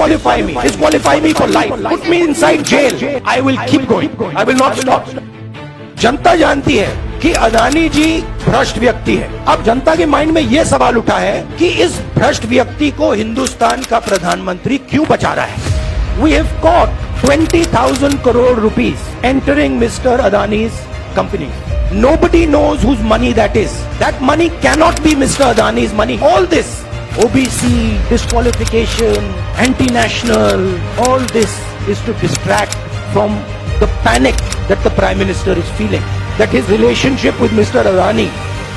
disqualify me for life, put me inside jail. I will keep going. I will not stop. जनता जानती है कि अदानी जी भ्रष्ट व्यक्ति है। अब जनता के माइंड में यह सवाल उठा है कि इस भ्रष्ट व्यक्ति को हिंदुस्तान का प्रधानमंत्री क्यों बचा रहा है? We have caught 20,000 crore rupees entering Mr. Adani's company. Nobody knows whose money that is. That money cannot be Mr. Adani's money. All this OBC, disqualification, anti-national, all this is to distract from the panic that the Prime Minister is feeling, that his relationship with Mr. Adani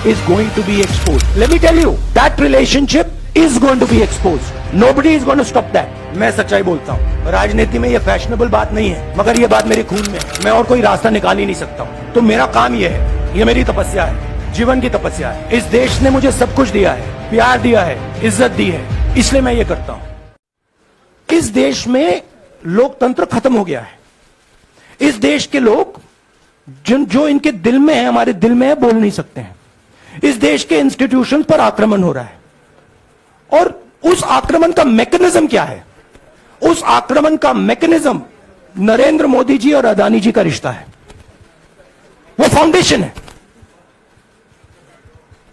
is going to be exposed. Let me tell you, that relationship is going to be exposed. Nobody is going to stop that. मैं सच्चाई बोलता हूँ, राजनीति में ये fashionable बात नहीं है, मगर ये बात मेरे खून में है। मैं और कोई रास्ता निकाल ही नहीं सकता हूँ। तो मेरा काम ये है, ये मेरी तपस्या है, जीवन की तपस्या है। इस देश ने मुझे सब कुछ दिया है, प्यार दिया है, इज्जत दी है, इसलिए मैं ये करता हूँ। इस देश में लोकतंत्र खत्म हो गया है। इस देश के लोग जो इनके दिल में है, हमारे दिल में है, बोल नहीं सकते हैं। इस देश के इंस्टीट्यूशन पर आक्रमण हो रहा है, और उस आक्रमण का मैकेनिज्म क्या है? उस आक्रमण का मैकेनिज्म नरेंद्र मोदी जी और अदानी जी का रिश्ता है। वो फाउंडेशन है।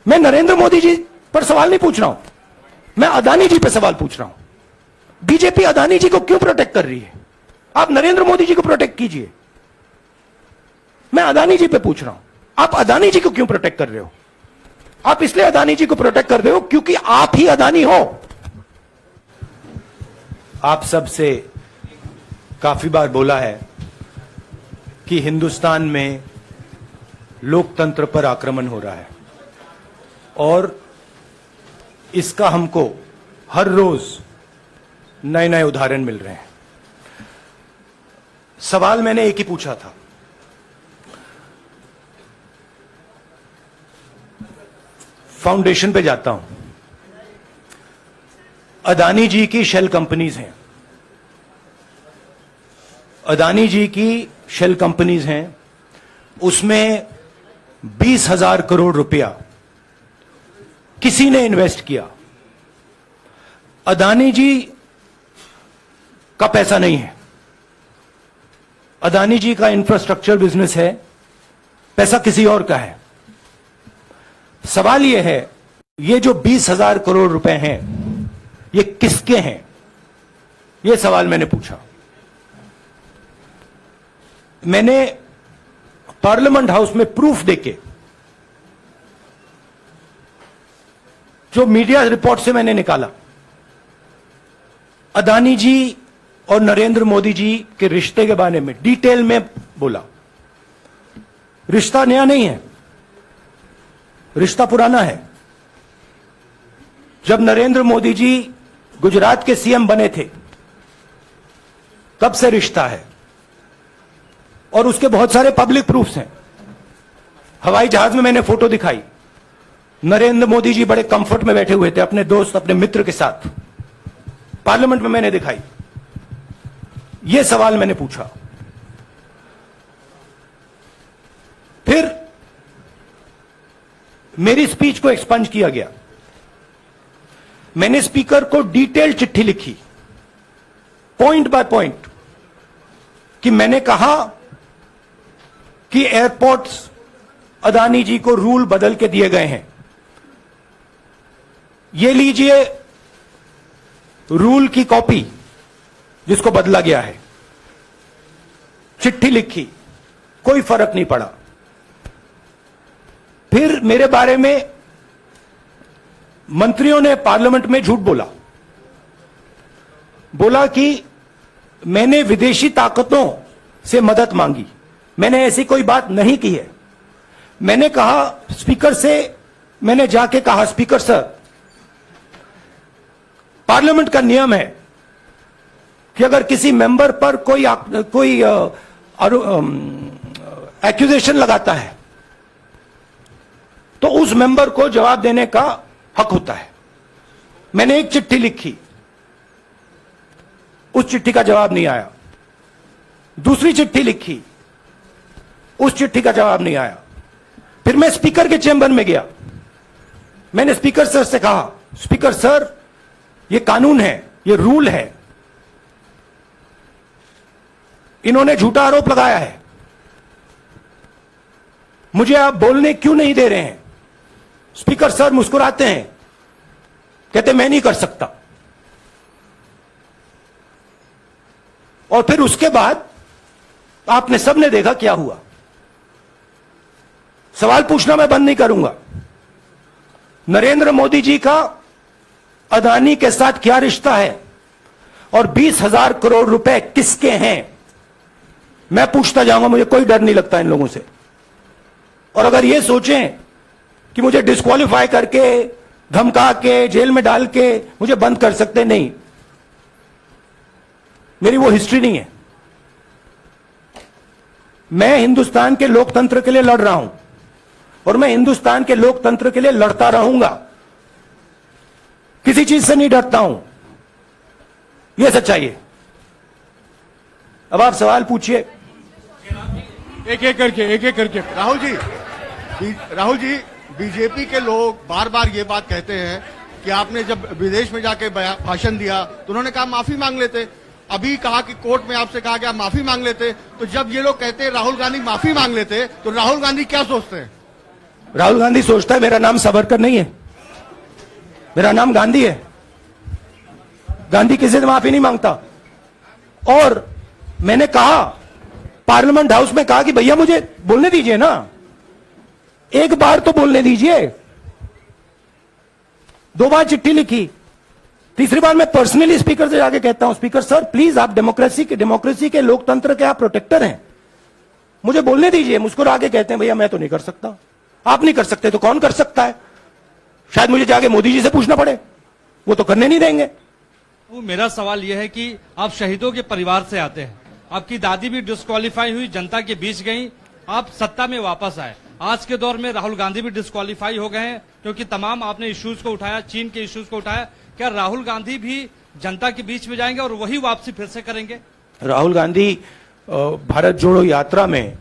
मैं नरेंद्र मोदी जी पर सवाल नहीं पूछ रहा हूं, मैं अदानी जी पर सवाल पूछ रहा हूं। बीजेपी अदानी जी को क्यों प्रोटेक्ट कर रही है? आप नरेंद्र मोदी जी को प्रोटेक्ट कीजिए। मैं अदानी जी पे पूछ रहा हूं, आप अदानी जी को क्यों प्रोटेक्ट कर रहे हो? आप इसलिए अदानी जी को प्रोटेक्ट कर रहे हो क्योंकि आप ही अदानी हो। आप सबसे काफी बार बोला है कि हिंदुस्तान में लोकतंत्र पर आक्रमण हो रहा है, और इसका हमको हर रोज नए नए उदाहरण मिल रहे हैं। सवाल मैंने एक ही पूछा था, फाउंडेशन पे जाता हूं। अदानी जी की शेल कंपनीज हैं, अदानी जी की शेल कंपनीज हैं, उसमें 20,000 करोड़ रुपया किसी ने इन्वेस्ट किया। अदानी जी का पैसा नहीं है, अदानी जी का इंफ्रास्ट्रक्चर बिजनेस है, पैसा किसी और का है। सवाल यह है, ये जो 20,000 करोड़ रुपए हैं, ये किसके हैं? यह सवाल मैंने पूछा। मैंने पार्लियामेंट हाउस में प्रूफ देके, जो मीडिया रिपोर्ट से मैंने निकाला, अदानी जी और नरेंद्र मोदी जी के रिश्ते के बारे में डिटेल में बोला। रिश्ता नया नहीं है, रिश्ता पुराना है। जब नरेंद्र मोदी जी गुजरात के सीएम बने थे, तब से रिश्ता है, और उसके बहुत सारे पब्लिक प्रूफ्स हैं। हवाई जहाज में मैंने फोटो दिखाई, नरेंद्र मोदी जी बड़े कंफर्ट में बैठे हुए थे अपने दोस्त, अपने मित्र के साथ। पार्लियामेंट में मैंने दिखाई। यह सवाल मैंने पूछा। फिर मेरी स्पीच को एक्सपंज किया गया। मैंने स्पीकर को डिटेल चिट्ठी लिखी, पॉइंट बाय पॉइंट, कि मैंने कहा कि एयरपोर्ट्स अदानी जी को रूल बदल के दिए गए हैं। ये लीजिए रूल की कॉपी जिसको बदला गया है। चिट्ठी लिखी, कोई फर्क नहीं पड़ा। फिर मेरे बारे में मंत्रियों ने पार्लियामेंट में झूठ बोला कि मैंने विदेशी ताकतों से मदद मांगी। मैंने ऐसी कोई बात नहीं की है। मैंने कहा स्पीकर से, मैंने जाके कहा, स्पीकर सर, पार्लियामेंट का नियम है कि अगर किसी मेंबर पर कोई एक्यूजेशन लगाता है तो उस मेंबर को जवाब देने का हक होता है। मैंने एक चिट्ठी लिखी, उस चिट्ठी का जवाब नहीं आया। दूसरी चिट्ठी लिखी, उस चिट्ठी का जवाब नहीं आया। फिर मैं स्पीकर के चेंबर में गया। मैंने स्पीकर सर से कहा, स्पीकर सर, ये कानून है, ये रूल है, इन्होंने झूठा आरोप लगाया है। मुझे आप बोलने क्यों नहीं दे रहे हैं? स्पीकर सर मुस्कुराते हैं, कहते मैं नहीं कर सकता। और फिर उसके बाद आपने सबने देखा क्या हुआ। सवाल पूछना मैं बंद नहीं करूंगा। नरेंद्र मोदी जी का अदानी के साथ क्या रिश्ता है और 20,000 करोड़ रुपए किसके हैं, मैं पूछता जाऊंगा। मुझे कोई डर नहीं लगता इन लोगों से। और अगर ये सोचें कि मुझे डिस्क्वालीफाई करके, धमका के, जेल में डाल के मुझे बंद कर सकते, नहीं, मेरी वो हिस्ट्री नहीं है। मैं हिंदुस्तान के लोकतंत्र के लिए लड़ रहा हूं और मैं हिंदुस्तान के लोकतंत्र के लिए लड़ता रहूंगा। किसी चीज से नहीं डरता हूं, यह सच्चाई है। अब आप सवाल पूछिए। एक एक करके राहुल जी, बीजेपी के लोग बार बार ये बात कहते हैं कि आपने जब विदेश में जाके भाषण दिया तो उन्होंने कहा माफी मांग लेते। अभी कहा कि कोर्ट में आपसे कहा कि आप माफी मांग लेते। तो जब ये लोग कहते हैं राहुल गांधी माफी मांग लेते, तो राहुल गांधी क्या सोचते हैं? राहुल गांधी सोचता है मेरा नाम सावरकर नहीं है, मेरा नाम गांधी है। गांधी किसी से माफी नहीं मांगता। और मैंने कहा, पार्लियामेंट हाउस में कहा कि भैया मुझे बोलने दीजिए ना, एक बार तो बोलने दीजिए। 2 बार चिट्ठी लिखी, तीसरी बार मैं पर्सनली स्पीकर से जाके कहता हूं, स्पीकर सर प्लीज, आप डेमोक्रेसी के लोकतंत्र के आप प्रोटेक्टर हैं, मुझे बोलने दीजिए। मुस्कुरा के कहते हैं भैया मैं तो नहीं कर सकता। आप नहीं कर सकते तो कौन कर सकता है? शायद मुझे जाके मोदी जी से पूछना पड़े, वो तो करने नहीं देंगे। वो मेरा सवाल यह है कि आप शहीदों के परिवार से आते हैं, आपकी दादी भी डिस्क्वालीफाई हुई, जनता के बीच गई, आप सत्ता में वापस आए। आज के दौर में राहुल गांधी भी डिस्क्वालीफाई हो गए हैं क्योंकि तमाम आपने इश्यूज को उठाया, चीन के इश्यूज को उठाया। क्या राहुल गांधी भी जनता के बीच में जाएंगे और वही वापसी फिर से करेंगे? राहुल गांधी भारत जोड़ो यात्रा में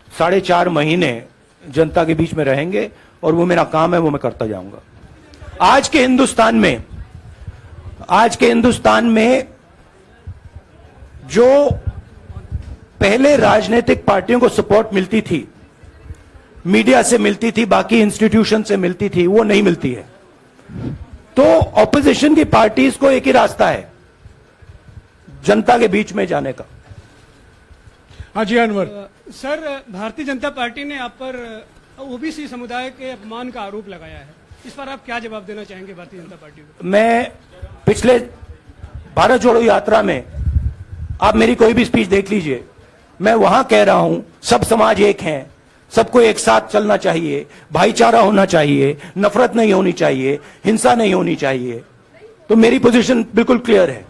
4.5 महीने जनता के बीच में रहेंगे और वो मेरा काम है, वो मैं करता जाऊंगा। आज के हिंदुस्तान में जो पहले राजनीतिक पार्टियों को सपोर्ट मिलती थी, मीडिया से मिलती थी, बाकी इंस्टीट्यूशन से मिलती थी, वो नहीं मिलती है। तो ऑपोजिशन की पार्टीज को एक ही रास्ता है, जनता के बीच में जाने का। हाँ जी अनवर। सर, भारतीय जनता पार्टी ने आप पर ओबीसी समुदाय के अपमान का आरोप लगाया है, इस पर आप क्या जवाब देना चाहेंगे भारतीय जनता पार्टी को? मैं पिछले भारत जोड़ो यात्रा में, आप मेरी कोई भी स्पीच देख लीजिए, मैं वहां कह रहा हूं सब समाज एक हैं, सबको एक साथ चलना चाहिए, भाईचारा होना चाहिए, नफरत नहीं होनी चाहिए, हिंसा नहीं होनी चाहिए। तो मेरी पोजीशन बिल्कुल क्लियर है।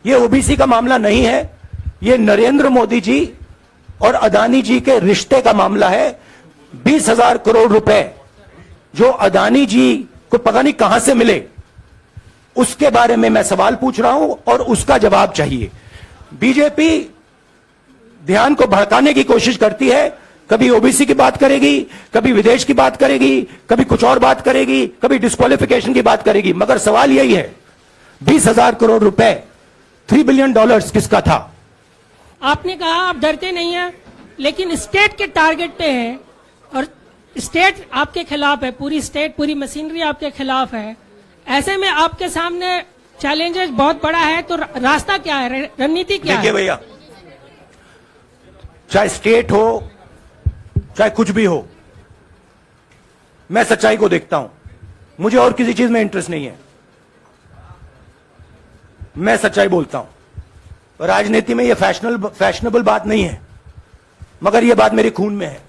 ये ओबीसी का मामला नहीं है, ये नरेंद्र मोदी जी और अदानी जी के रिश्ते का मामला है। 20,000 करोड़ रुपए जो अदानी जी को पता नहीं कहां से मिले, उसके बारे में मैं सवाल पूछ रहा हूं और उसका जवाब चाहिए। बीजेपी ध्यान को भड़काने की कोशिश करती है, कभी ओबीसी की बात करेगी, कभी विदेश की बात करेगी, कभी कुछ और बात करेगी, कभी डिस्क्वालिफिकेशन की बात करेगी, मगर सवाल यही है 20,000 करोड़ रुपए, $3 बिलियन किसका था? आपने कहा आप डरते नहीं हैं, लेकिन स्टेट के टारगेट पे हैं और स्टेट आपके खिलाफ है, पूरी स्टेट, पूरी मशीनरी आपके खिलाफ है। ऐसे में आपके सामने चैलेंजेस बहुत बड़ा है, तो रास्ता क्या है, रणनीति क्या है? देखिए भैया, चाहे स्टेट हो, चाहे कुछ भी हो, मैं सच्चाई को देखता हूं। मुझे और किसी चीज में इंटरेस्ट नहीं है, मैं सच्चाई बोलता हूं। राजनीति में यह फैशनेबल बात नहीं है, मगर यह बात मेरे खून में है,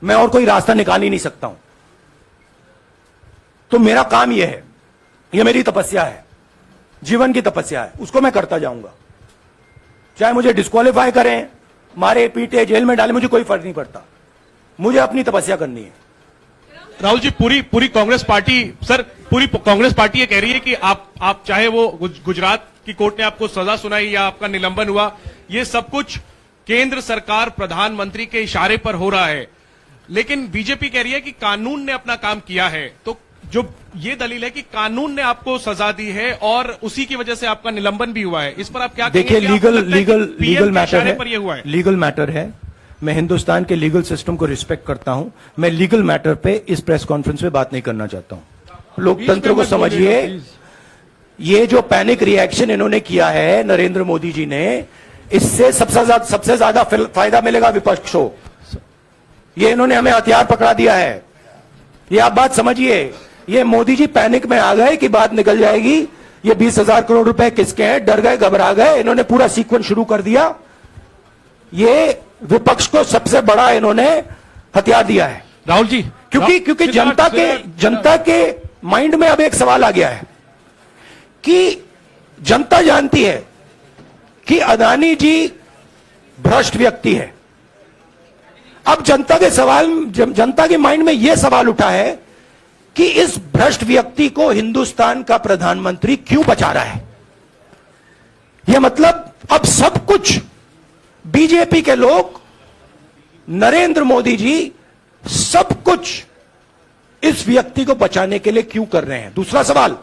मैं और कोई रास्ता निकाल ही नहीं सकता हूं। तो मेरा काम यह है, यह मेरी तपस्या है, जीवन की तपस्या है, उसको मैं करता जाऊंगा। चाहे मुझे डिस्क्वालीफाई करें, मारे पीटे, जेल में डाले, मुझे कोई फर्क नहीं पड़ता, मुझे अपनी तपस्या करनी है। राहुल जी, पूरी कांग्रेस पार्टी, सर पूरी कांग्रेस पार्टी ये कह रही है कि आप चाहे वो गुजरात की कोर्ट ने आपको सजा सुनाई या आपका निलंबन हुआ, ये सब कुछ केंद्र सरकार, प्रधानमंत्री के इशारे पर हो रहा है। लेकिन बीजेपी कह रही है कि कानून ने अपना काम किया है। तो जो ये दलील है कि कानून ने आपको सजा दी है और उसी की वजह से आपका निलंबन भी हुआ है, इस पर आप क्या देखिए, कहेंगे? आपको लगता है कि लीगल PM के मैटर इशारे है, पर ये हुआ है। लीगल मैटर है। मैं हिंदुस्तान के लीगल सिस्टम को रिस्पेक्ट करता हूं। मैं लीगल मैटर पे इस प्रेस कॉन्फ्रेंस में बात नहीं करना चाहता हूं। लोकतंत्र को समझिए। ये जो पैनिक रिएक्शन इन्होंने किया है नरेंद्र मोदी जी ने, इससे सबसे ज्यादा फायदा मिलेगा विपक्ष को। ये इन्होंने हमें हथियार पकड़ा दिया है। ये आप बात समझिए। ये मोदी जी पैनिक में आ गए कि बात निकल जाएगी, ये 20,000 करोड़ रुपए किसके हैं, डर गए, घबरा गए। इन्होंने पूरा सीक्वेंस शुरू कर दिया। ये विपक्ष को सबसे बड़ा इन्होंने हथियार दिया है। राहुल जी, क्योंकि जनता के माइंड में अब एक सवाल आ गया है कि जनता जानती है कि अदानी जी भ्रष्ट व्यक्ति है। अब जनता के माइंड में यह सवाल उठा है कि इस भ्रष्ट व्यक्ति को हिंदुस्तान का प्रधानमंत्री क्यों बचा रहा है। यह मतलब अब सब कुछ बीजेपी के लोग, नरेंद्र मोदी जी सब कुछ इस व्यक्ति को बचाने के लिए क्यों कर रहे हैं। दूसरा सवाल,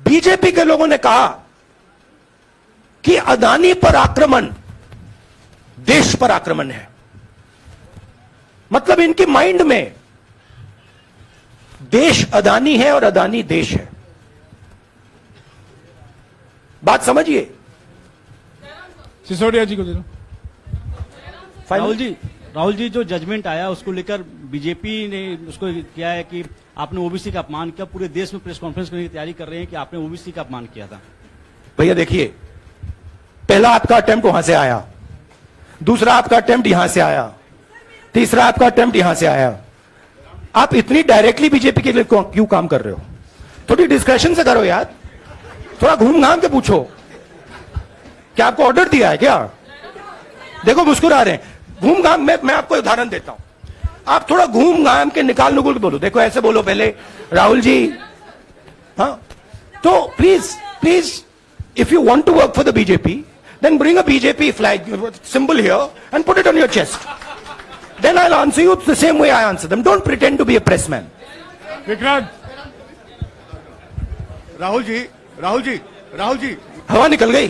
बीजेपी के लोगों ने कहा कि अदानी पर आक्रमण देश पर आक्रमण है। मतलब इनके माइंड में देश अदानी है और अदानी देश है। बात समझिए। सिसोदिया जी को दे दो। राहुल जी जो जजमेंट आया उसको लेकर बीजेपी ने उसको किया है कि आपने ओबीसी का अपमान किया। पूरे देश में प्रेस कॉन्फ्रेंस करने की तैयारी कर रहे हैं कि आपने ओबीसी का अपमान किया था। भैया देखिए, पहला आपका अटेम्प्ट वहां से आया, दूसरा आपका अटेम्प्ट यहां से आया, तीसरा आपका अटेम्प्ट यहां से आया। आप इतनी डायरेक्टली बीजेपी के लिए क्यों काम कर रहे हो? थोड़ी डिस्कशन से करो यार, थोड़ा घूम घाम के पूछो। क्या आपको ऑर्डर दिया है क्या? देखो मुस्कुरा रहे हैं। घूम घाम, मैं आपको उदाहरण देता हूं। आप थोड़ा घूम घाम के निकाल नुकुल के बोलो। देखो ऐसे बोलो पहले, राहुल जी। हाँ, तो please if you want to work for the BJP, then bring a BJP flag symbol here and put it on your chest. Then I'll answer you the same way I answer them. Don't pretend to be a pressman. Vikrant, Rahul ji, हवा निकल गई।